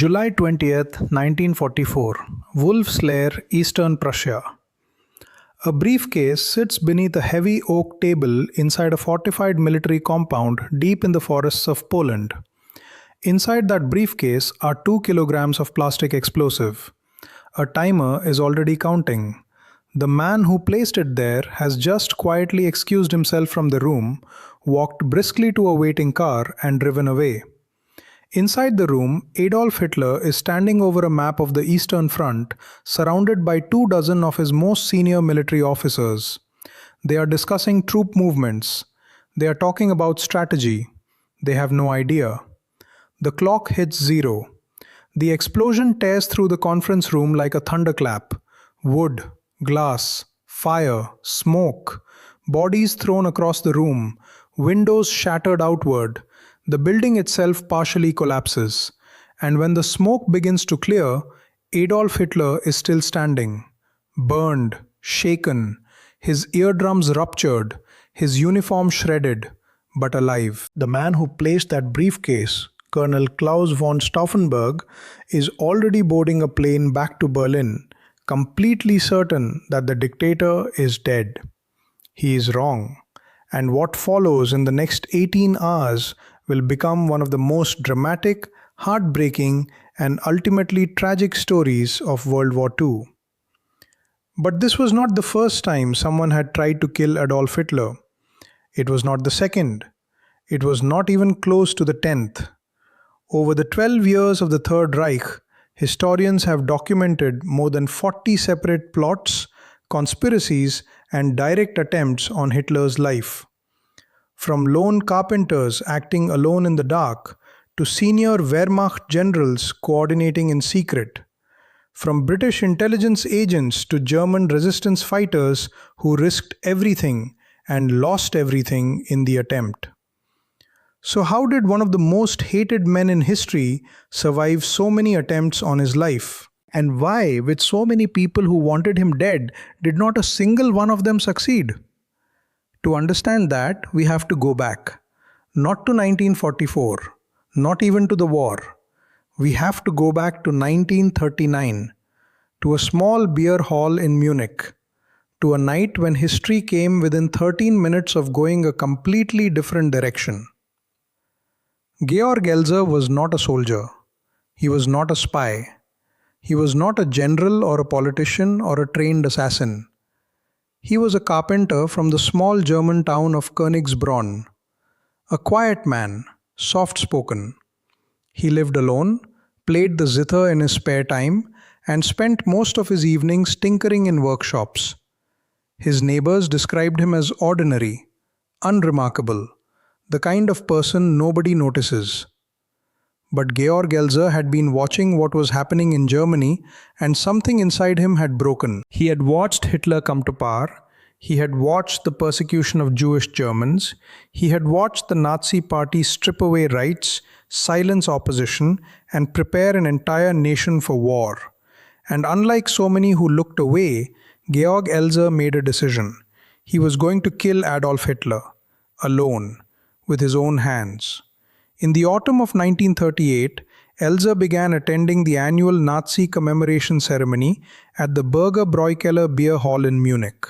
July 20th, 1944, Wolf's Lair, Eastern Prussia. A briefcase sits beneath a heavy oak table inside a fortified military compound deep in the forests of Poland. Inside that briefcase are 2 kilograms of plastic explosive. A timer is already counting. The man who placed it there has just quietly excused himself from the room, walked briskly to a waiting car, and driven away. Inside the room, Adolf Hitler is standing over a map of the Eastern Front, surrounded by 24 of his most senior military officers. They are discussing troop movements. They are talking about strategy. They have no idea. The clock hits 0. The explosion tears through the conference room like a thunderclap. Wood, glass, fire, smoke, bodies thrown across the room, windows shattered outward. The building itself partially collapses, and when the smoke begins to clear, Adolf Hitler is still standing, burned, shaken, his eardrums ruptured, his uniform shredded, but alive. The man who placed that briefcase, Colonel Klaus von Stauffenberg, is already boarding a plane back to Berlin, completely certain that the dictator is dead. He is wrong, and what follows in the next 18 hours will become one of the most dramatic, heartbreaking, and ultimately tragic stories of World War II. But this was not the first time someone had tried to kill Adolf Hitler. It was not the second. It was not even close to the 10th. Over the 12 years of the Third Reich, historians have documented more than 40 separate plots, conspiracies, and direct attempts on Hitler's life. From lone carpenters acting alone in the dark to senior Wehrmacht generals coordinating in secret. From British intelligence agents to German resistance fighters who risked everything and lost everything in the attempt. So how did one of the most hated men in history survive so many attempts on his life? And why, with so many people who wanted him dead, did not a single one of them succeed? To understand that, we have to go back. Not to 1944, not even to the war. We have to go back to 1939, to a small beer hall in Munich, to a night when history came within 13 minutes of going a completely different direction. Georg Elser was not a soldier. He was not a spy. He was not a general or a politician or a trained assassin. He was a carpenter from the small German town of Königsbronn. A quiet man, soft-spoken. He lived alone, played the zither in his spare time, and spent most of his evenings tinkering in workshops. His neighbors described him as ordinary, unremarkable, the kind of person nobody notices. But Georg Elser had been watching what was happening in Germany, and something inside him had broken. He had watched Hitler come to power. He had watched the persecution of Jewish Germans. He had watched the Nazi Party strip away rights, silence opposition, and prepare an entire nation for war. And unlike so many who looked away, Georg Elser made a decision. He was going to kill Adolf Hitler, alone, with his own hands. In the autumn of 1938, Elser began attending the annual Nazi commemoration ceremony at the Burger Bräukeller Beer Hall in Munich.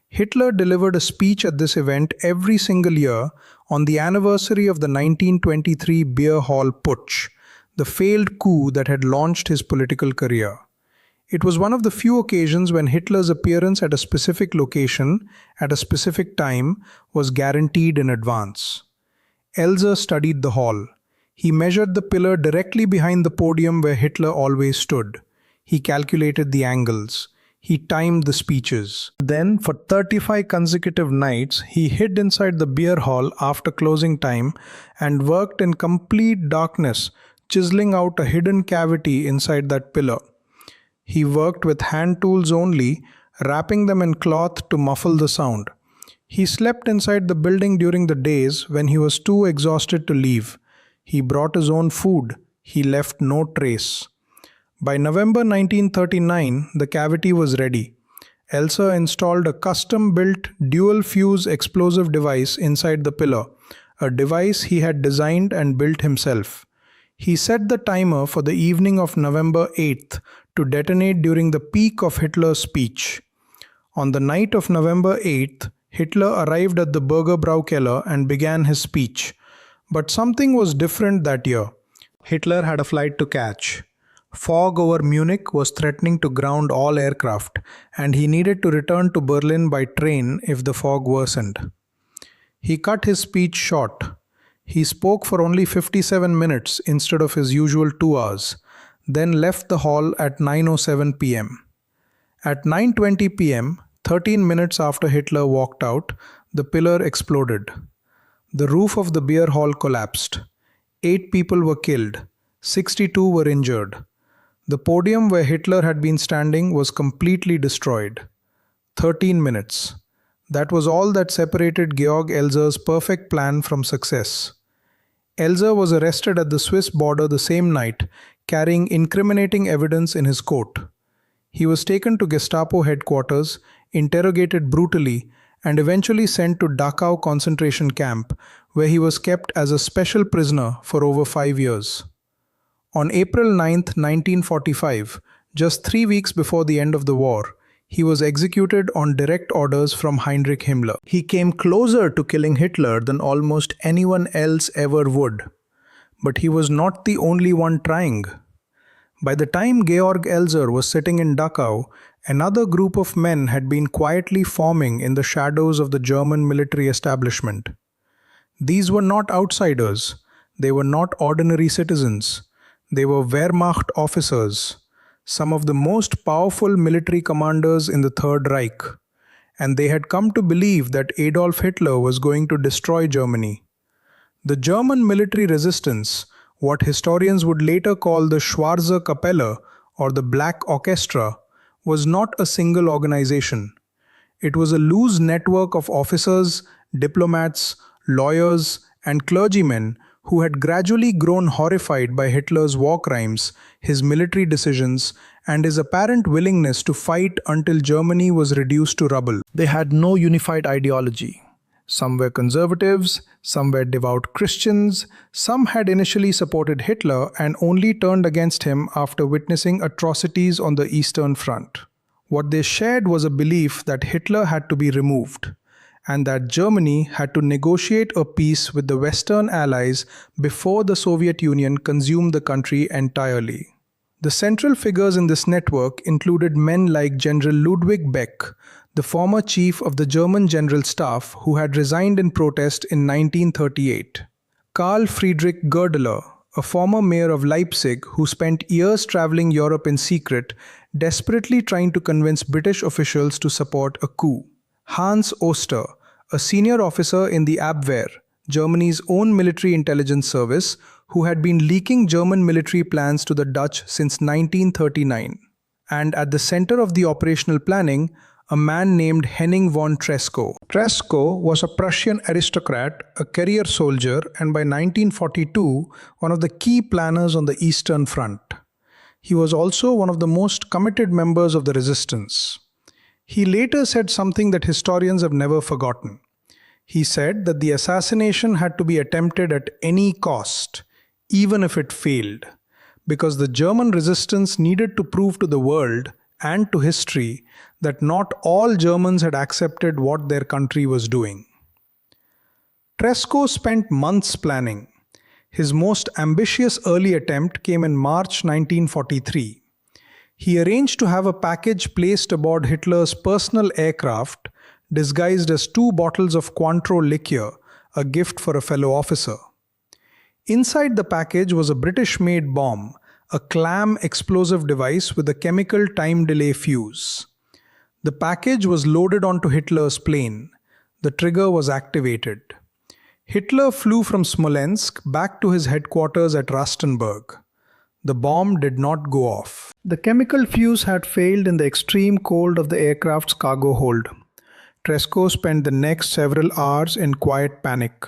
Hitler delivered a speech at this event every single year on the anniversary of the 1923 Beer Hall Putsch, the failed coup that had launched his political career. It was one of the few occasions when Hitler's appearance at a specific location, at a specific time, was guaranteed in advance. Elser studied the hall. He measured the pillar directly behind the podium where Hitler always stood. He calculated the angles. He timed the speeches. Then, for 35 consecutive nights, he hid inside the beer hall after closing time and worked in complete darkness, chiseling out a hidden cavity inside that pillar. He worked with hand tools only, wrapping them in cloth to muffle the sound. He slept inside the building during the days when he was too exhausted to leave. He brought his own food. He left no trace. By November 1939, the cavity was ready. Elser installed a custom-built dual-fuse explosive device inside the pillar, a device he had designed and built himself. He set the timer for the evening of November 8th to detonate during the peak of Hitler's speech. On the night of November 8th, Hitler arrived at the Bürgerbräu Keller and began his speech. But something was different that year. Hitler had a flight to catch. Fog over Munich was threatening to ground all aircraft, and he needed to return to Berlin by train if the fog worsened. He cut his speech short. He spoke for only 57 minutes instead of his usual 2 hours, then left the hall at 9:07 p.m. At 9:20 p.m., 13 minutes after Hitler walked out, the pillar exploded. The roof of the beer hall collapsed. 8 people were killed. 62 were injured. The podium where Hitler had been standing was completely destroyed. 13 minutes. That was all that separated Georg Elzer's perfect plan from success. Elzer was arrested at the Swiss border the same night, carrying incriminating evidence in his coat. He was taken to Gestapo headquarters, interrogated brutally, and eventually sent to Dachau concentration camp, where he was kept as a special prisoner for over 5 years. On April 9, 1945, just 3 weeks before the end of the war, he was executed on direct orders from Heinrich Himmler. He came closer to killing Hitler than almost anyone else ever would. But he was not the only one trying. By the time Georg Elzer was sitting in Dachau, another group of men had been quietly forming in the shadows of the German military establishment. These were not outsiders. They were not ordinary citizens. They were Wehrmacht officers, some of the most powerful military commanders in the Third Reich, and they had come to believe that Adolf Hitler was going to destroy Germany. The German military resistance, what historians would later call the Schwarze Kapelle or the Black Orchestra, was not a single organization. It was a loose network of officers, diplomats, lawyers, and clergymen who had gradually grown horrified by Hitler's war crimes, his military decisions, and his apparent willingness to fight until Germany was reduced to rubble. They had no unified ideology. Some were conservatives, some were devout Christians, some had initially supported Hitler and only turned against him after witnessing atrocities on the Eastern Front. What they shared was a belief that Hitler had to be removed, and that Germany had to negotiate a peace with the Western Allies before the Soviet Union consumed the country entirely. The central figures in this network included men like General Ludwig Beck, the former chief of the German General Staff who had resigned in protest in 1938. Karl Friedrich Goerdeler, a former mayor of Leipzig who spent years traveling Europe in secret, desperately trying to convince British officials to support a coup. Hans Oster, a senior officer in the Abwehr, Germany's own military intelligence service, who had been leaking German military plans to the Dutch since 1939. And at the center of the operational planning, a man named Henning von Treschow. Treschow was a Prussian aristocrat, a career soldier, and by 1942, one of the key planners on the Eastern Front. He was also one of the most committed members of the resistance. He later said something that historians have never forgotten. He said that the assassination had to be attempted at any cost, even if it failed, because the German resistance needed to prove to the world and to history that not all Germans had accepted what their country was doing. Treschow spent months planning. His most ambitious early attempt came in March 1943. He arranged to have a package placed aboard Hitler's personal aircraft, disguised as 2 bottles of Cointreau liqueur, a gift for a fellow officer. Inside the package was a British-made bomb, a clam explosive device with a chemical time delay fuse. The package was loaded onto Hitler's plane. The trigger was activated. Hitler flew from Smolensk back to his headquarters at Rastenburg. The bomb did not go off. The chemical fuse had failed in the extreme cold of the aircraft's cargo hold. Treschow spent the next several hours in quiet panic.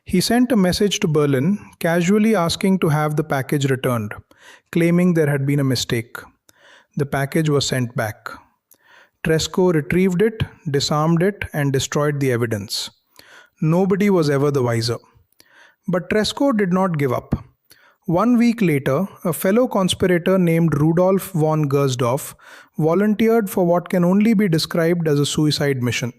He sent a message to Berlin, casually asking to have the package returned, claiming there had been a mistake. The package was sent back. Treschow retrieved it, disarmed it, and destroyed the evidence. Nobody was ever the wiser. But Treschow did not give up. 1 week later, a fellow conspirator named Rudolf von Gersdorf volunteered for what can only be described as a suicide mission.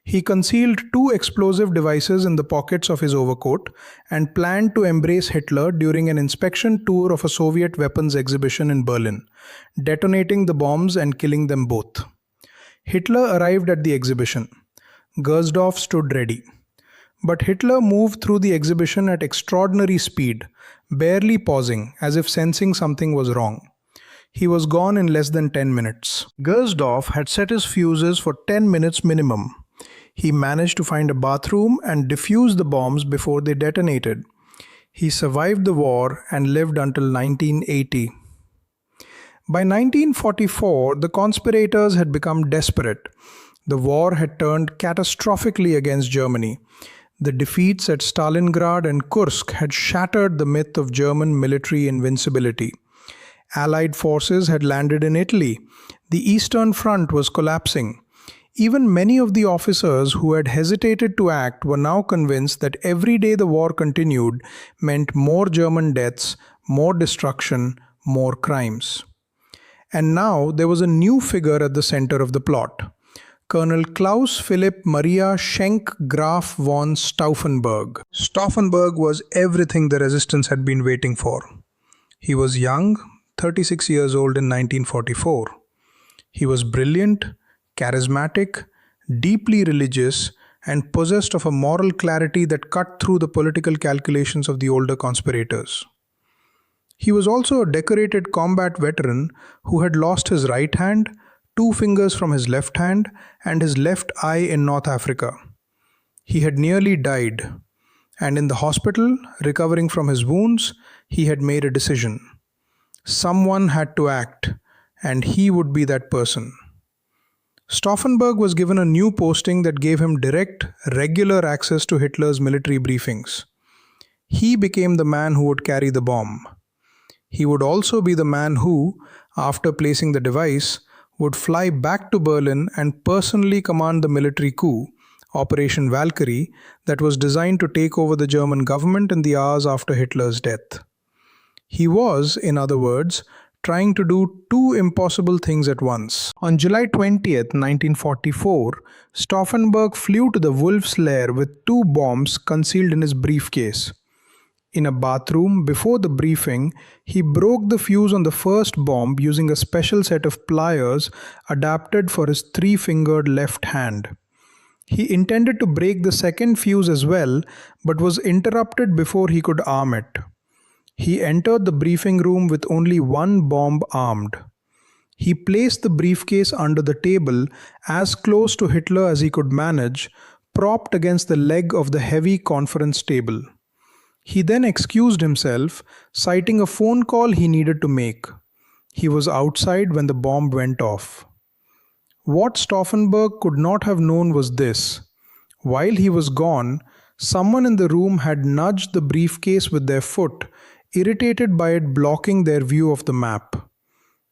He concealed 2 explosive devices in the pockets of his overcoat and planned to embrace Hitler during an inspection tour of a Soviet weapons exhibition in Berlin, detonating the bombs and killing them both. Hitler arrived at the exhibition. Gersdorf stood ready. But Hitler moved through the exhibition at extraordinary speed, barely pausing, as if sensing something was wrong. He was gone in less than 10 minutes. Gersdorf had set his fuses for 10 minutes minimum. He managed to find a bathroom and defuse the bombs before they detonated. He survived the war and lived until 1980. By 1944, the conspirators had become desperate. The war had turned catastrophically against Germany. The defeats at Stalingrad and Kursk had shattered the myth of German military invincibility. Allied forces had landed in Italy. The Eastern Front was collapsing. Even many of the officers who had hesitated to act were now convinced that every day the war continued meant more German deaths, more destruction, more crimes. And now there was a new figure at the center of the plot. Colonel Klaus Philipp Maria Schenk Graf von Stauffenberg. Stauffenberg was everything the resistance had been waiting for. He was young, 36 years old in 1944. He was brilliant, charismatic, deeply religious, and possessed of a moral clarity that cut through the political calculations of the older conspirators. He was also a decorated combat veteran who had lost his right hand, 2 fingers from his left hand, and his left eye in North Africa. He had nearly died, and in the hospital, recovering from his wounds, he had made a decision. Someone had to act, and he would be that person. Stauffenberg was given a new posting that gave him direct, regular access to Hitler's military briefings. He became the man who would carry the bomb. He would also be the man who, after placing the device, would fly back to Berlin and personally command the military coup, Operation Valkyrie, that was designed to take over the German government in the hours after Hitler's death. He was, in other words, trying to do 2 impossible things at once. On July 20th, 1944, Stauffenberg flew to the Wolf's Lair with 2 bombs concealed in his briefcase. In a bathroom before the briefing, he broke the fuse on the first bomb using a special set of pliers adapted for his 3-fingered left hand. He intended to break the second fuse as well, but was interrupted before he could arm it. He entered the briefing room with only 1 bomb armed. He placed the briefcase under the table as close to Hitler as he could manage, propped against the leg of the heavy conference table. He then excused himself, citing a phone call he needed to make. He was outside when the bomb went off. What Stauffenberg could not have known was this. While he was gone, someone in the room had nudged the briefcase with their foot, irritated by it blocking their view of the map.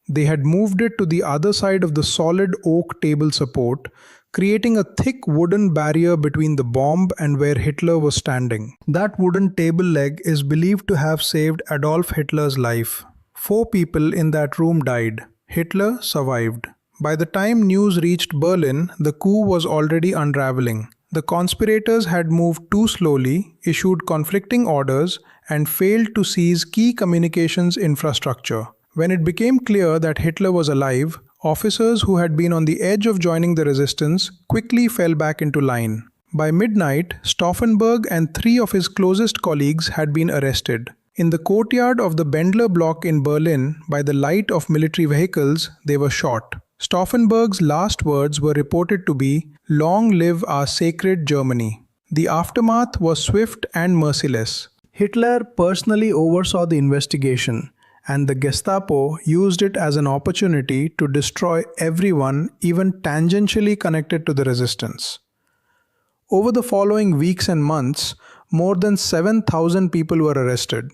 They had moved it to the other side of the solid oak table support, creating a thick wooden barrier between the bomb and where Hitler was standing. That wooden table leg is believed to have saved Adolf Hitler's life. 4 people in that room died. Hitler survived. By the time news reached Berlin, the coup was already unraveling. The conspirators had moved too slowly, issued conflicting orders, and failed to seize key communications infrastructure. When it became clear that Hitler was alive, officers who had been on the edge of joining the resistance quickly fell back into line. By midnight, Stauffenberg and 3 of his closest colleagues had been arrested. In the courtyard of the Bendler block in Berlin, by the light of military vehicles, they were shot. Stauffenberg's last words were reported to be, "Long live our sacred Germany." The aftermath was swift and merciless. Hitler personally oversaw the investigation, and the Gestapo used it as an opportunity to destroy everyone even tangentially connected to the resistance. Over the following weeks and months, more than 7,000 people were arrested.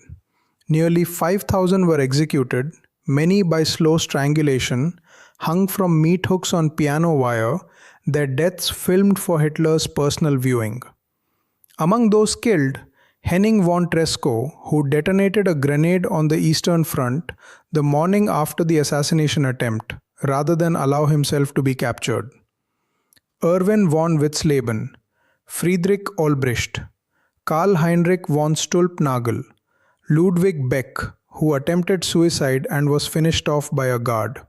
Nearly 5,000 were executed, many by slow strangulation, hung from meat hooks on piano wire, their deaths filmed for Hitler's personal viewing. Among those killed, Henning von Treschow, who detonated a grenade on the Eastern Front the morning after the assassination attempt, rather than allow himself to be captured. Erwin von Witzleben, Friedrich Olbricht, Karl Heinrich von Stülpnagel, Ludwig Beck, who attempted suicide and was finished off by a guard.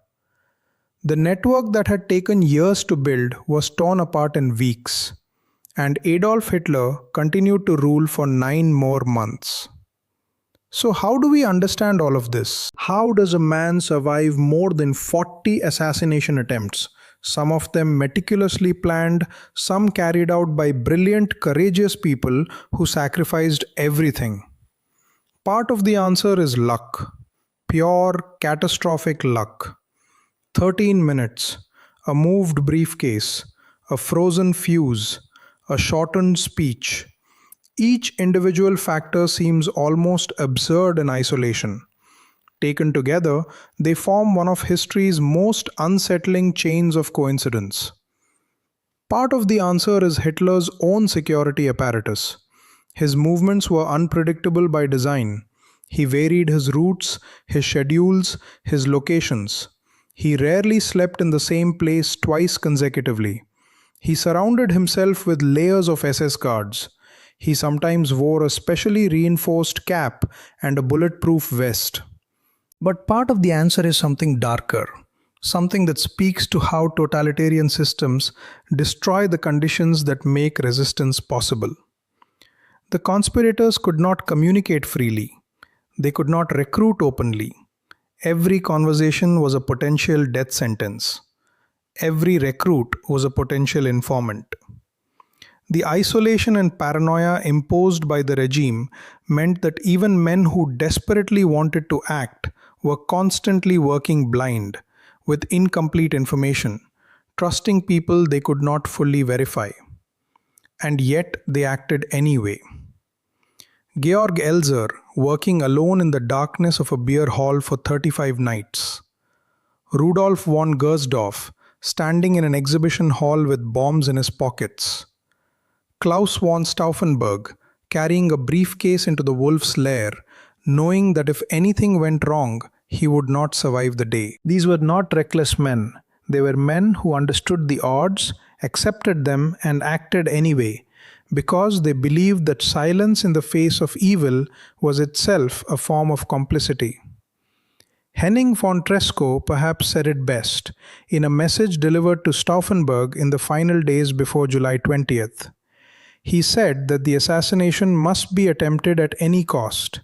The network that had taken years to build was torn apart in weeks, and Adolf Hitler continued to rule for 9 more months. So how do we understand all of this? How does a man survive more than 40 assassination attempts? Some of them meticulously planned, some carried out by brilliant, courageous people who sacrificed everything. Part of the answer is luck. Pure, catastrophic luck. 13 minutes, a moved briefcase, a frozen fuse, a shortened speech. Each individual factor seems almost absurd in isolation. Taken together, they form one of history's most unsettling chains of coincidence. Part of the answer is Hitler's own security apparatus. His movements were unpredictable by design. He varied his routes, his schedules, his locations. He rarely slept in the same place twice consecutively. He surrounded himself with layers of SS guards. He sometimes wore a specially reinforced cap and a bulletproof vest. But part of the answer is something darker, something that speaks to how totalitarian systems destroy the conditions that make resistance possible. The conspirators could not communicate freely. They could not recruit openly. Every conversation was a potential death sentence. Every recruit was a potential informant. The isolation and paranoia imposed by the regime meant that even men who desperately wanted to act were constantly working blind, with incomplete information, trusting people they could not fully verify. And yet they acted anyway. Georg Elzer, working alone in the darkness of a beer hall for 35 nights. Rudolf von Gersdorf, standing in an exhibition hall with bombs in his pockets. Klaus von Stauffenberg, carrying a briefcase into the wolf's lair, knowing that if anything went wrong, he would not survive the day. These were not reckless men. They were men who understood the odds, accepted them, and acted anyway, because they believed that silence in the face of evil was itself a form of complicity. Henning von Treschow perhaps said it best in a message delivered to Stauffenberg in the final days before July 20th. He said that the assassination must be attempted at any cost,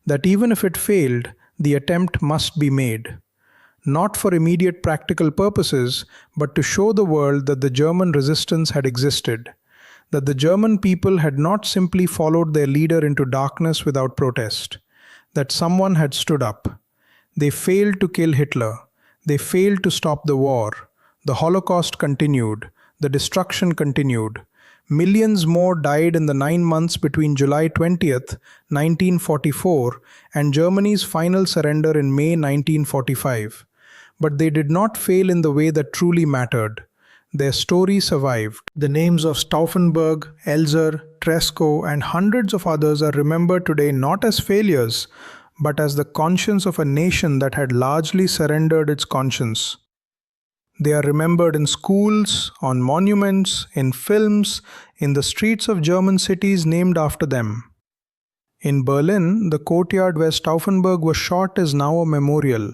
that even if it failed, the attempt must be made. Not for immediate practical purposes, but to show the world that the German resistance had existed, that the German people had not simply followed their leader into darkness without protest, that someone had stood up. They failed to kill Hitler. They failed to stop the war. The Holocaust continued. The destruction continued. Millions more died in the 9 months between July 20th, 1944 and Germany's final surrender in May 1945. But they did not fail in the way that truly mattered. Their story survived. The names of Stauffenberg, Elzer, Treschow, and hundreds of others are remembered today not as failures, but as the conscience of a nation that had largely surrendered its conscience. They are remembered in schools, on monuments, in films, in the streets of German cities named after them. In Berlin, the courtyard where Stauffenberg was shot is now a memorial.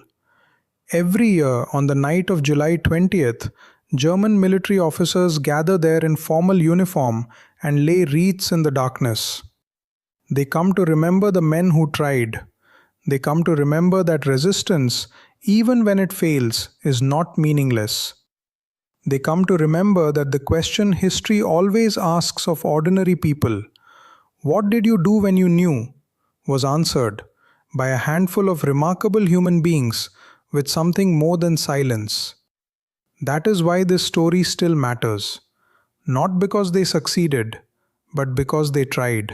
Every year, on the night of July 20th, German military officers gather there in formal uniform and lay wreaths in the darkness. They come to remember the men who tried. They come to remember that resistance, even when it fails, is not meaningless. They come to remember that the question history always asks of ordinary people, "What did you do when you knew?" was answered by a handful of remarkable human beings with something more than silence. That is why this story still matters, not because they succeeded, but because they tried.